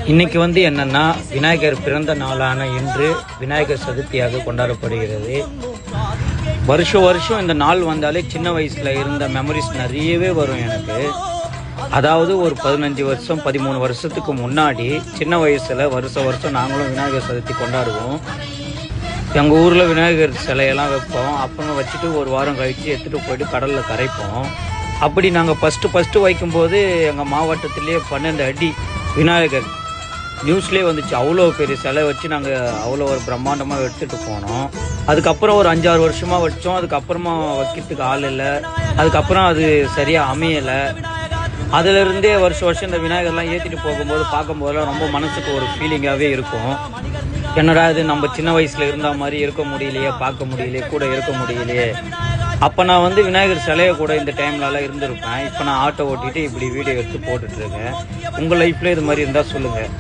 இன்னைக்கு என்னன்னா விநாயகர் பிறந்த நாளான இன்று விநாயகர் சதுர்த்தியாக கொண்டாடப்படுகிறது. வருஷம் இந்த நாள் வந்தாலே சின்ன வயசுல இருந்த மெமரிஸ் நிறையவே வரும் எனக்கு. அதாவது ஒரு 15 வருஷம் 13 வருஷத்துக்கு முன்னாடி சின்ன வயசுல வருஷம் நாங்களும் விநாயகர் சதுர்த்தி கொண்டாடுவோம். எங்கள் ஊரில் விநாயகர் சிலையெல்லாம் வைப்போம். அப்புறம் வச்சுட்டு ஒரு வாரம் கழித்து எடுத்துகிட்டு போயிட்டு கடலில் கரைப்போம். அப்படி நாங்கள் ஃபஸ்ட்டு வைக்கும்போது எங்கள் மாவட்டத்திலேயே 12 அடி விநாயகர் நியூஸ்லேயே வந்துச்சு. அவ்வளோ பெரிய சிலை வச்சு நாங்கள் அவ்வளோ ஒரு பிரம்மாண்டமாக எடுத்துகிட்டு போனோம். அதுக்கப்புறம் ஒரு 5-6 வருஷமாக வச்சோம். அதுக்கப்புறமா வைக்கிறதுக்கு ஆள் இல்லை. அதுக்கப்புறம் அது சரியாக அமையலை. அதிலிருந்தே வருஷம் இந்த விநாயகர்லாம் ஏற்றிட்டு போகும்போது பார்க்கும்போதெல்லாம் ரொம்ப மனசுக்கு ஒரு ஃபீலிங்காகவே இருக்கும். என்னடா இது நம்ம சின்ன வயசில் இருந்த மாதிரி இருக்க முடியலையே, பார்க்க முடியலையே, கூட இருக்க முடியலையே. அப்போ நான் விநாயகர் சிலையை கூட இந்த டைம்லலாம் இருந்திருப்பேன். இப்போ நான் ஆட்டோ ஓட்டிட்டு இப்படி வீடியோ எடுத்து போட்டுட்ருக்கேன். உங்கள் லைஃப்பில் இது மாதிரி இருந்தால் சொல்லுங்கள்.